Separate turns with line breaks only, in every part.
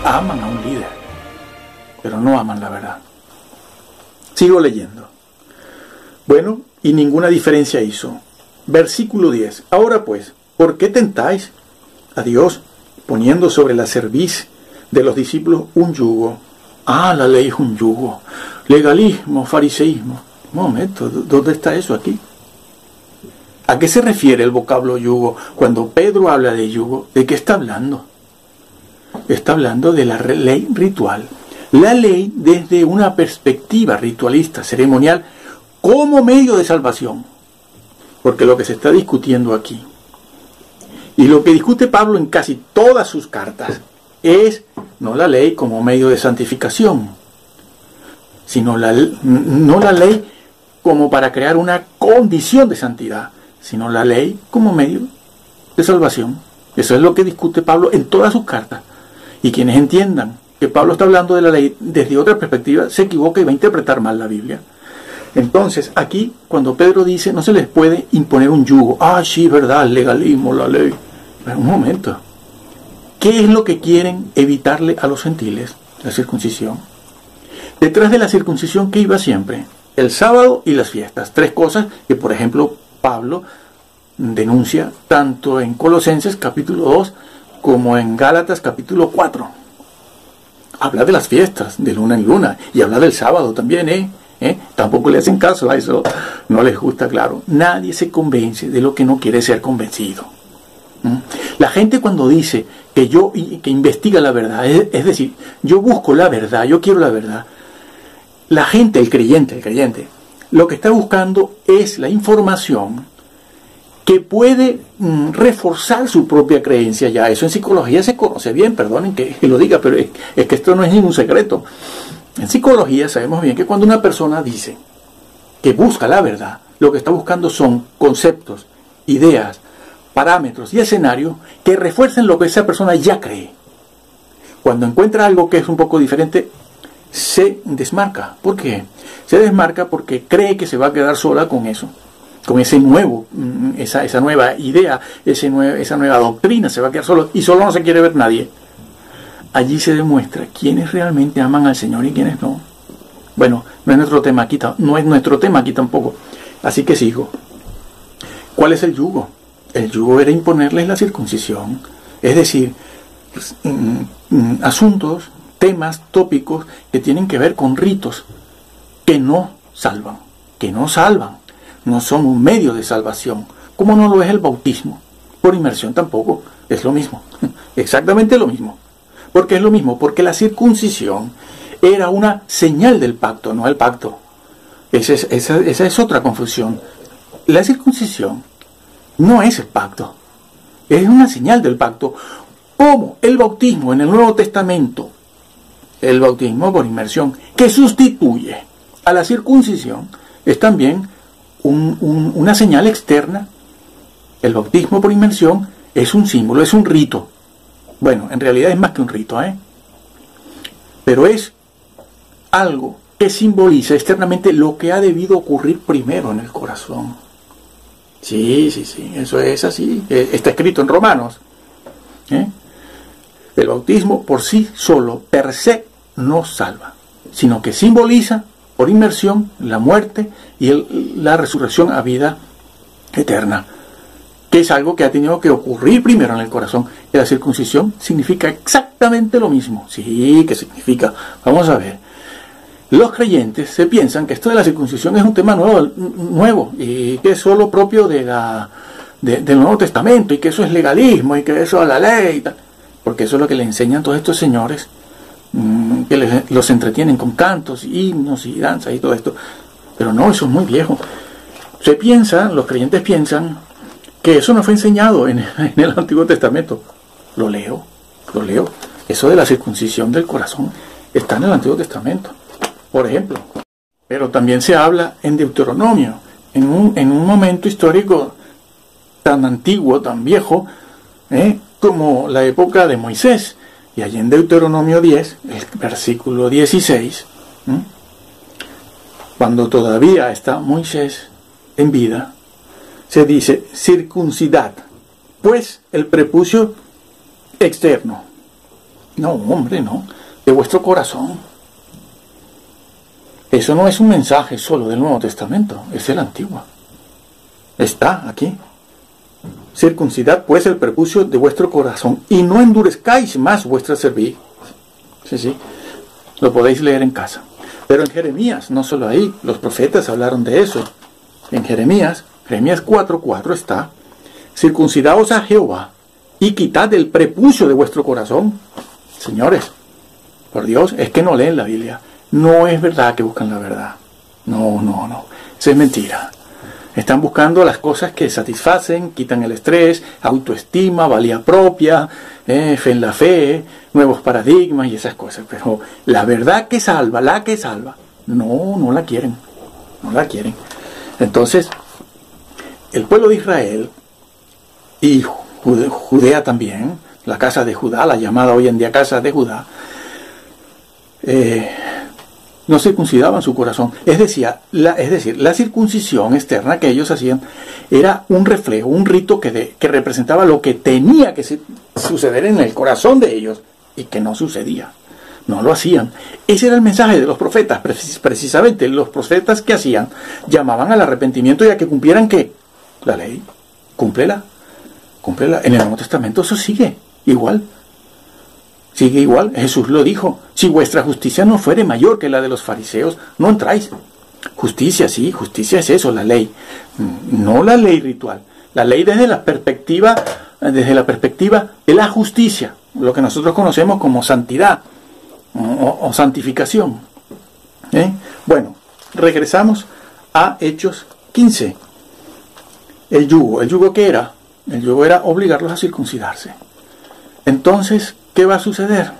aman a un líder, pero no aman la verdad. Sigo leyendo. Bueno, y ninguna diferencia hizo. Versículo 10. Ahora pues, ¿por qué tentáis a Dios poniendo sobre la cerviz de los discípulos un yugo? Ah, la ley es un yugo. Legalismo, fariseísmo. Un momento, ¿dónde está eso aquí? ¿A qué se refiere el vocablo yugo? Cuando Pedro habla de yugo, ¿de qué está hablando? Está hablando de la ley ritual. La ley desde una perspectiva ritualista, ceremonial, como medio de salvación. Porque lo que se está discutiendo aquí, y lo que discute Pablo en casi todas sus cartas, es no la ley como medio de santificación, sino no la ley como para crear una condición de santidad, sino la ley como medio de salvación. Eso es lo que discute Pablo en todas sus cartas. Y quienes entiendan que Pablo está hablando de la ley desde otra perspectiva, se equivoca y va a interpretar mal la Biblia. Entonces, aquí, cuando Pedro dice, no se les puede imponer un yugo. Ah, sí, verdad, el legalismo, la ley. Pero un momento. ¿Qué es lo que quieren evitarle a los gentiles? La circuncisión. Detrás de la circuncisión, ¿qué iba siempre? El sábado y las fiestas. Tres cosas que, por ejemplo, Pablo denuncia tanto en Colosenses capítulo 2 como en Gálatas capítulo 4. Habla de las fiestas, de luna en luna, y habla del sábado también, Tampoco le hacen caso a eso, no les gusta, claro. Nadie se convence de lo que no quiere ser convencido. La gente cuando dice que investiga la verdad, es decir, yo busco la verdad, yo quiero la verdad, la gente, el creyente, lo que está buscando es la información que puede reforzar su propia creencia. Ya eso en psicología se conoce bien, perdonen que lo diga, pero es que esto no es ningún secreto. En psicología sabemos bien que cuando una persona dice que busca la verdad, lo que está buscando son conceptos, ideas, parámetros y escenarios que refuercen lo que esa persona ya cree. Cuando encuentra algo que es un poco diferente, se desmarca. ¿Por qué? Se desmarca porque cree que se va a quedar sola con eso, con ese nuevo, esa nueva idea, esa nueva doctrina, se va a quedar solo y solo no se quiere ver nadie. Allí se demuestra quiénes realmente aman al Señor y quiénes no. Bueno, no es nuestro tema aquí tampoco. Así que sigo. ¿Cuál es el yugo? El yugo era imponerles la circuncisión. Es decir, asuntos, temas, tópicos que tienen que ver con ritos que no salvan. No son un medio de salvación. Como no lo es el bautismo. Por inmersión tampoco. Es lo mismo. Exactamente lo mismo. ¿Por qué es lo mismo? Porque la circuncisión era una señal del pacto, no el pacto. Esa es otra confusión. La circuncisión no es el pacto, es una señal del pacto. Como el bautismo en el Nuevo Testamento, el bautismo por inmersión, que sustituye a la circuncisión, es también una señal externa. El bautismo por inmersión es un símbolo, es un rito. Bueno, en realidad es más que un rito, pero es algo que simboliza externamente lo que ha debido ocurrir primero en el corazón. Sí, eso es así, está escrito en Romanos. El bautismo por sí solo, per se, no salva, sino que simboliza por inmersión la muerte y la resurrección a vida eterna, que es algo que ha tenido que ocurrir primero en el corazón. Y la circuncisión significa exactamente lo mismo. Sí, ¿qué significa? Vamos a ver. Los creyentes se piensan que esto de la circuncisión es un tema nuevo y que es solo propio del Nuevo Testamento y que eso es legalismo y que eso es la ley y tal. Porque eso es lo que le enseñan todos estos señores que los entretienen con cantos, himnos y danzas y todo esto. Pero no, eso es muy viejo. Los creyentes piensan que eso no fue enseñado en el Antiguo Testamento. Lo leo. Eso de la circuncisión del corazón está en el Antiguo Testamento, por ejemplo. Pero también se habla en Deuteronomio, en un momento histórico tan antiguo, tan viejo, como la época de Moisés. Y allí en Deuteronomio 10, el versículo 16, cuando todavía está Moisés en vida, se dice: circuncidad, pues el prepucio externo, No, hombre, no. De vuestro corazón. Eso no es un mensaje solo del Nuevo Testamento, es el Antiguo. Está aquí. Circuncidad pues el prepucio de vuestro corazón y no endurezcáis más vuestra cerviz. Sí. Lo podéis leer en casa. Pero en Jeremías, no solo ahí, los profetas hablaron de eso. En Jeremías 4:4 está: circuncidaos a Jehová y quitad el prepucio de vuestro corazón. Señores, por Dios, es que no leen la Biblia. No es verdad que buscan la verdad. No. Eso es mentira. Están buscando las cosas que satisfacen, quitan el estrés, autoestima, valía propia, fe en la fe, nuevos paradigmas y esas cosas. Pero la verdad que salva, no la quieren. No la quieren. Entonces, el pueblo de Israel y Judea también, la casa de Judá, la llamada hoy en día casa de Judá, no circuncidaban su corazón. Es decir, la circuncisión externa que ellos hacían era un reflejo, un rito que representaba lo que tenía que suceder en el corazón de ellos y que no sucedía. No lo hacían. Ese era el mensaje de los profetas, precisamente. Los profetas que hacían, llamaban al arrepentimiento y a que cumplieran ¿qué? La ley. Cúmplela. En el Nuevo Testamento eso sigue igual. Sigue igual. Jesús lo dijo: si vuestra justicia no fuere mayor que la de los fariseos, no entráis. Justicia, sí, justicia es eso, la ley. No la ley ritual. La ley desde la perspectiva de la justicia, lo que nosotros conocemos como santidad o santificación. Bueno, regresamos a Hechos 15. El yugo ¿qué era? El yugo era obligarlos a circuncidarse. Entonces, ¿qué va a suceder?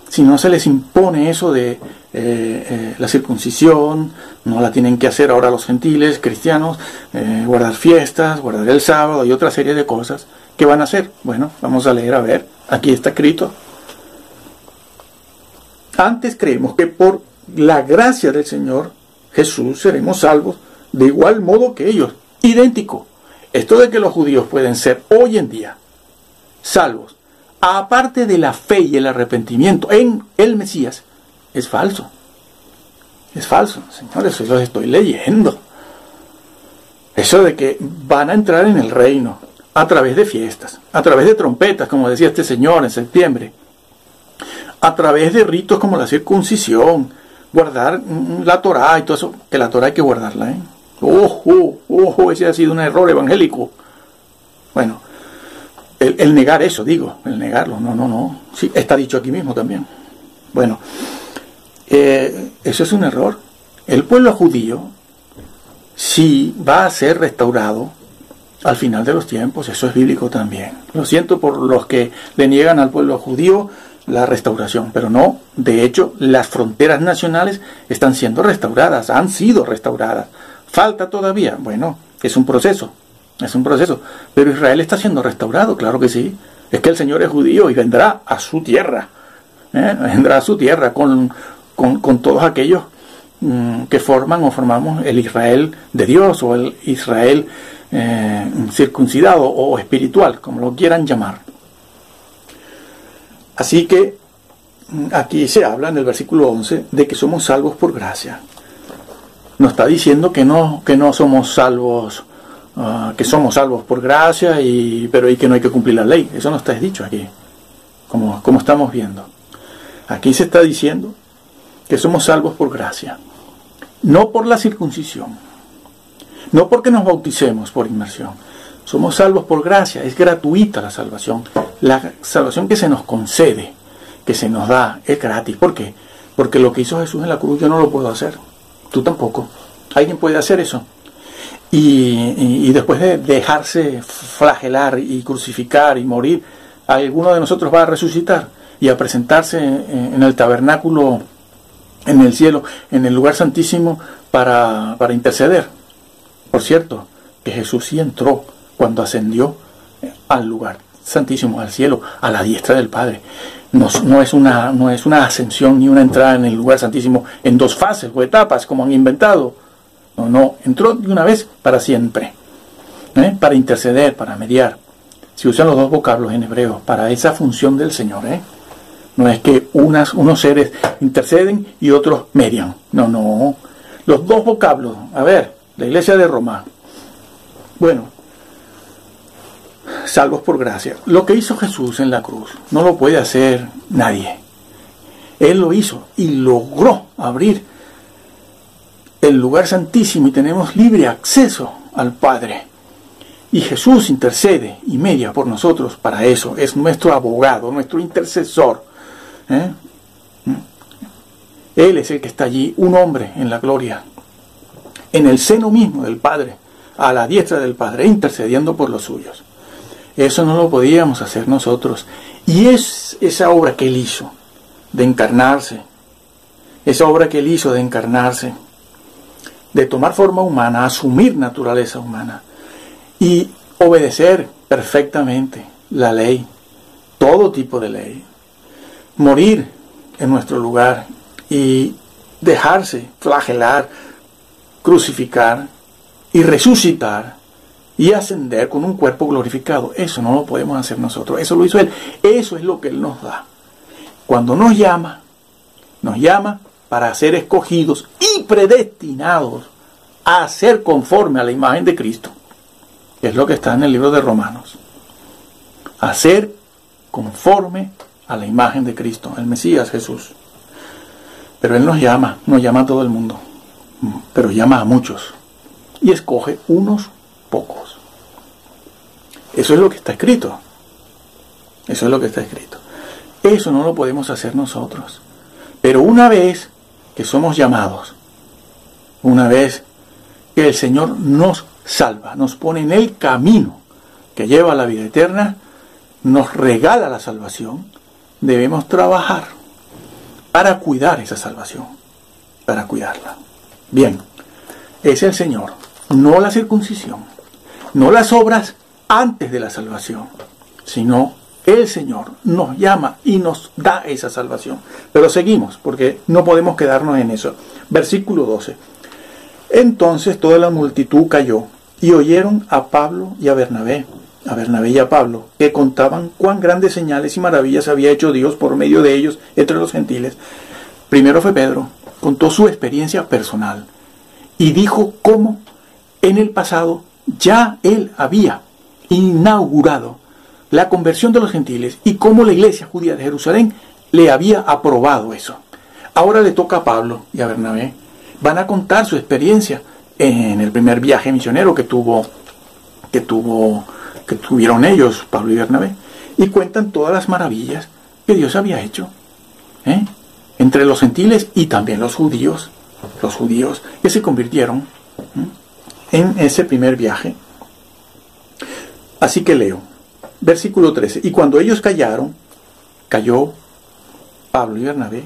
Si no se les impone eso de la circuncisión, no la tienen que hacer ahora los gentiles, cristianos, guardar fiestas, guardar el sábado y otra serie de cosas. ¿Qué van a hacer? Bueno, vamos a leer, a ver, aquí está escrito. Antes creemos que por la gracia del Señor Jesús seremos salvos de igual modo que ellos. Idéntico. Esto de que los judíos pueden ser hoy en día salvos, aparte de la fe y el arrepentimiento en el Mesías, es falso. Es falso, señores, eso lo estoy leyendo. Eso de que van a entrar en el reino a través de fiestas, a través de trompetas, como decía este señor en septiembre, a través de ritos como la circuncisión, guardar la Torá y todo eso, que la Torá hay que guardarla, Ojo, ese ha sido un error evangélico. Bueno, el negar eso, el negarlo, no. Sí, está dicho aquí mismo también. Bueno, eso es un error. El pueblo judío sí va a ser restaurado al final de los tiempos, eso es bíblico también. Lo siento por los que le niegan al pueblo judío la restauración, pero no, de hecho, las fronteras nacionales están siendo restauradas, han sido restauradas. ¿Falta todavía? Bueno, es un proceso, pero Israel está siendo restaurado, claro que sí. Es que el Señor es judío y vendrá a su tierra, con todos aquellos que forman o formamos el Israel de Dios o el Israel circuncidado o espiritual, como lo quieran llamar. Así que aquí se habla en el versículo 11 de que somos salvos por gracia. No está diciendo que no somos salvos, que somos salvos por gracia pero que no hay que cumplir la ley. Eso no está dicho aquí, como estamos viendo. Aquí se está diciendo que somos salvos por gracia, no por la circuncisión, no porque nos bauticemos por inmersión. Somos salvos por gracia, es gratuita la salvación. La salvación que se nos concede, que se nos da, es gratis. ¿Por qué? Porque lo que hizo Jesús en la cruz yo no lo puedo hacer. Tú tampoco. ¿Alguien puede hacer eso? Y después de dejarse flagelar y crucificar y morir, alguno de nosotros va a resucitar y a presentarse en el tabernáculo, en el cielo, en el lugar santísimo para interceder. Por cierto, que Jesús sí entró cuando ascendió al lugar santísimo, al cielo, a la diestra del Padre. No es una ascensión ni una entrada en el lugar santísimo en dos fases o etapas como han inventado. No, entró de una vez para siempre, para interceder, para mediar. Si usan los dos vocablos en hebreo, para esa función del Señor, No es que unos seres interceden y otros median. No, no. Los dos vocablos. A ver, la iglesia de Roma. Bueno, salvos por gracia. Lo que hizo Jesús en la cruz no lo puede hacer nadie. Él lo hizo y logró abrir el lugar santísimo y tenemos libre acceso al Padre. Y Jesús intercede y media por nosotros para eso. Es nuestro abogado, nuestro intercesor. Él es el que está allí, un hombre en la gloria, en el seno mismo del Padre, a la diestra del Padre, intercediendo por los suyos. Eso no lo podíamos hacer nosotros. Y es esa obra que Él hizo, de encarnarse, de tomar forma humana, asumir naturaleza humana y obedecer perfectamente la ley, todo tipo de ley, morir en nuestro lugar y dejarse flagelar, crucificar y resucitar y ascender con un cuerpo glorificado. Eso no lo podemos hacer nosotros, eso lo hizo Él, eso es lo que Él nos da. Cuando nos llama para ser escogidos y predestinados a ser conforme a la imagen de Cristo. Es lo que está en el libro de Romanos. A ser conforme a la imagen de Cristo, el Mesías Jesús. Pero Él nos llama a todo el mundo, pero llama a muchos y escoge unos pocos. Eso es lo que está escrito. Eso es lo que está escrito. Eso no lo podemos hacer nosotros. Pero una vez que somos llamados, una vez que el Señor nos salva, nos pone en el camino que lleva a la vida eterna, nos regala la salvación, debemos trabajar para cuidar esa salvación, para cuidarla. Bien, es el Señor, no la circuncisión, no las obras antes de la salvación, sino el Señor nos llama y nos da esa salvación. Pero seguimos, porque no podemos quedarnos en eso. Versículo 12. Entonces toda la multitud cayó y oyeron a Pablo y a Bernabé y a Pablo, que contaban cuán grandes señales y maravillas había hecho Dios por medio de ellos entre los gentiles. Primero fue Pedro, contó su experiencia personal y dijo cómo en el pasado ya él había inaugurado la conversión de los gentiles y cómo la iglesia judía de Jerusalén le había aprobado eso. Ahora le toca a Pablo y a Bernabé. Van a contar su experiencia en el primer viaje misionero que tuvieron ellos, Pablo y Bernabé, y cuentan todas las maravillas que Dios había hecho entre los gentiles y también los judíos que se convirtieron en ese primer viaje. Así que leo, versículo 13, y cuando ellos cayó Pablo y Bernabé,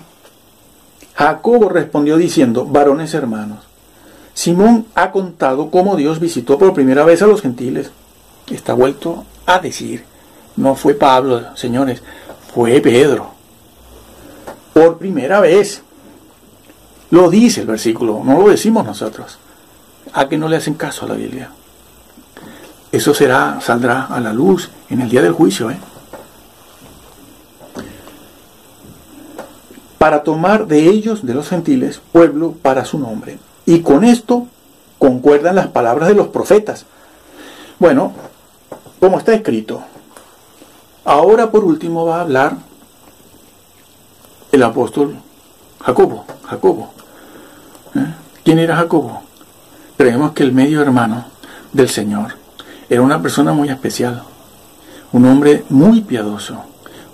Jacobo respondió diciendo, varones hermanos, Simón ha contado cómo Dios visitó por primera vez a los gentiles. Está vuelto a decir, no fue Pablo, señores, fue Pedro. Por primera vez. Lo dice el versículo, no lo decimos nosotros. ¿A que no le hacen caso a la Biblia? Eso saldrá a la luz en el día del juicio, para tomar de ellos, de los gentiles, pueblo para su nombre. Y con esto concuerdan las palabras de los profetas. Bueno, como está escrito, ahora por último va a hablar el apóstol Jacobo. ¿Quién era Jacobo? Creemos que el medio hermano del Señor era una persona muy especial, un hombre muy piadoso,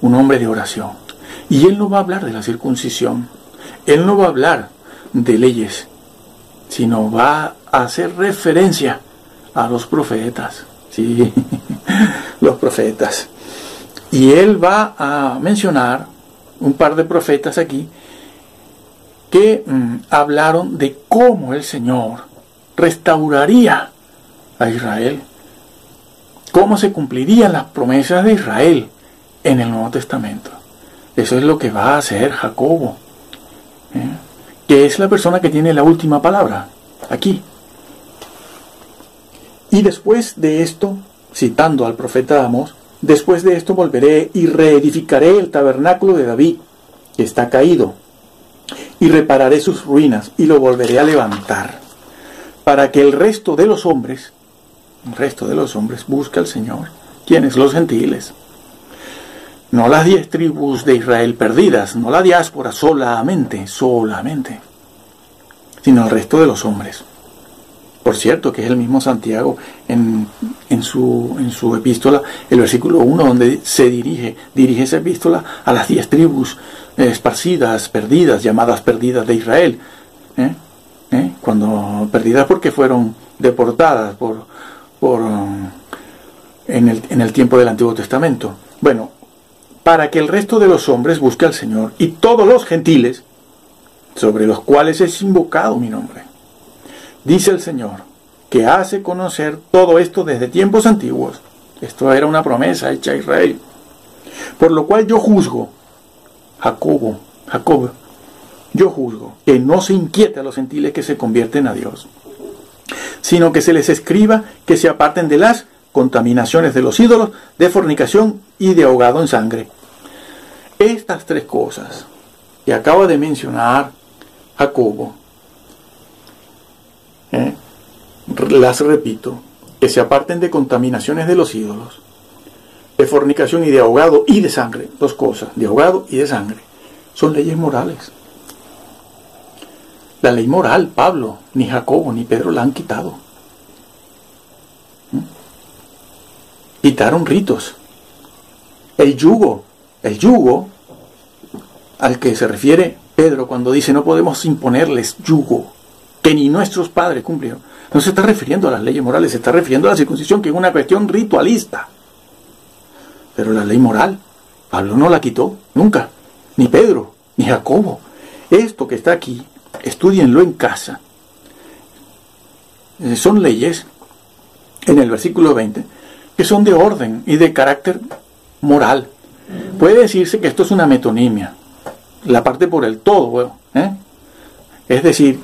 un hombre de oración. Y él no va a hablar de la circuncisión, él no va a hablar de leyes, sino va a hacer referencia a los profetas. Sí, los profetas. Y él va a mencionar un par de profetas aquí que hablaron de cómo el Señor restauraría a Israel, cómo se cumplirían las promesas de Israel en el Nuevo Testamento. Eso es lo que va a hacer Jacobo, que es la persona que tiene la última palabra aquí. Y después de esto, citando al profeta Amós, después de esto volveré y reedificaré el tabernáculo de David que está caído, y repararé sus ruinas y lo volveré a levantar, para que el resto de los hombres busque al Señor. ¿Quiénes? Los gentiles. No las 10 tribus de Israel perdidas, no la diáspora solamente, sino el resto de los hombres. Por cierto, que es el mismo Santiago en su epístola, el versículo 1, donde se dirige esa epístola a las 10 tribus esparcidas, perdidas, llamadas perdidas de Israel. Cuando perdidas porque fueron deportadas en el tiempo del Antiguo Testamento. Bueno, para que el resto de los hombres busque al Señor, y todos los gentiles, sobre los cuales es invocado mi nombre. Dice el Señor, que hace conocer todo esto desde tiempos antiguos. Esto era una promesa hecha a Israel. Por lo cual yo juzgo, Jacob, yo juzgo que no se inquiete a los gentiles que se convierten a Dios, sino que se les escriba que se aparten de las contaminaciones de los ídolos, de fornicación y de ahogado en sangre. Estas 3 cosas que acaba de mencionar Jacobo, las repito, que se aparten de contaminaciones de los ídolos, de fornicación y de ahogado y de sangre. 2 cosas, de ahogado y de sangre. Son leyes morales. La ley moral, Pablo, ni Jacobo, ni Pedro la han quitado. Quitaron ritos. El yugo al que se refiere Pedro cuando dice no podemos imponerles yugo que ni nuestros padres cumplieron, no se está refiriendo a las leyes morales, se está refiriendo a la circuncisión, que es una cuestión ritualista. Pero la ley moral, Pablo no la quitó nunca, ni Pedro, ni Jacobo. Esto que está aquí, estúdienlo en casa. Son leyes, en el versículo 20, que son de orden y de carácter moral. Puede decirse que esto es una metonimia, la parte por el todo, es decir,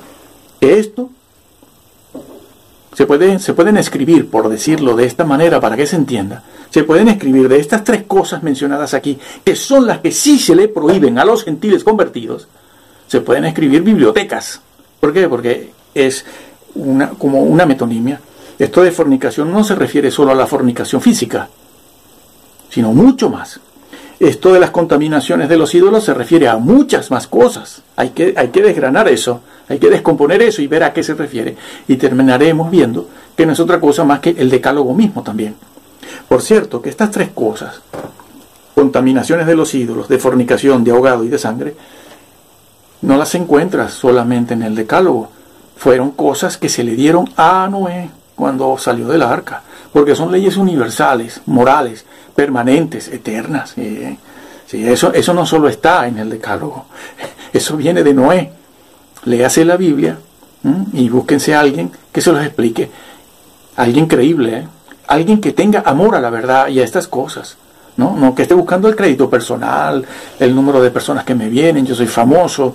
que esto se pueden escribir, por decirlo de esta manera para que se entienda, se pueden escribir de estas 3 cosas mencionadas aquí, que son las que sí se le prohíben a los gentiles convertidos, se pueden escribir bibliotecas. ¿Por qué? Porque es como una metonimia. Esto de fornicación no se refiere solo a la fornicación física, sino mucho más. Esto de las contaminaciones de los ídolos se refiere a muchas más cosas. Hay que desgranar eso, hay que descomponer eso y ver a qué se refiere. Y terminaremos viendo que no es otra cosa más que el decálogo mismo también. Por cierto, que estas 3 cosas, contaminaciones de los ídolos, de fornicación, de ahogado y de sangre, no las encuentras solamente en el decálogo. Fueron cosas que se le dieron a Noé cuando salió del arca, porque son leyes universales, morales, permanentes, eternas. Sí, eso no solo está en el decálogo, eso viene de Noé. Léase la Biblia y búsquense a alguien que se los explique, alguien creíble, alguien que tenga amor a la verdad y a estas cosas. No que esté buscando el crédito personal, el número de personas que me vienen, yo soy famoso,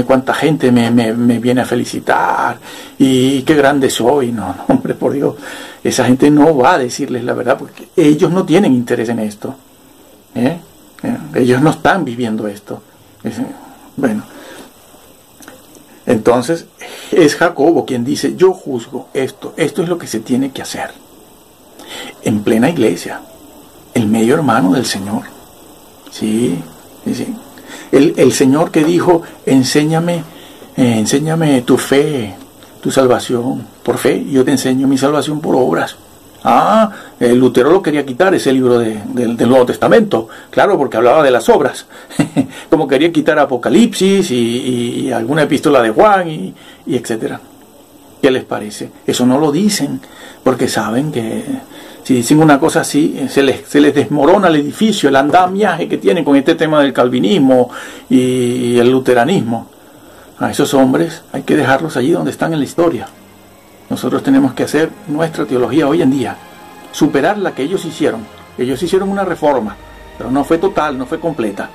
cuánta gente me viene a felicitar y qué grande soy. No, hombre, por Dios, esa gente no va a decirles la verdad porque ellos no tienen interés en esto. Ellos no están viviendo esto. Bueno, entonces es Jacobo quien dice, yo juzgo esto es lo que se tiene que hacer en plena iglesia. El medio hermano del Señor. Sí. El Señor que dijo, enséñame tu fe, tu salvación por fe, y yo te enseño mi salvación por obras. Lutero lo quería quitar, ese libro del Nuevo Testamento, claro, porque hablaba de las obras, como quería quitar Apocalipsis y alguna epístola de Juan y etcétera. ¿Qué les parece? Eso no lo dicen, porque saben que si dicen una cosa así, se les desmorona el edificio, el andamiaje que tienen con este tema del calvinismo y el luteranismo. A esos hombres hay que dejarlos allí donde están en la historia. Nosotros tenemos que hacer nuestra teología hoy en día, superar la que ellos hicieron. Ellos hicieron una reforma, pero no fue total, no fue completa.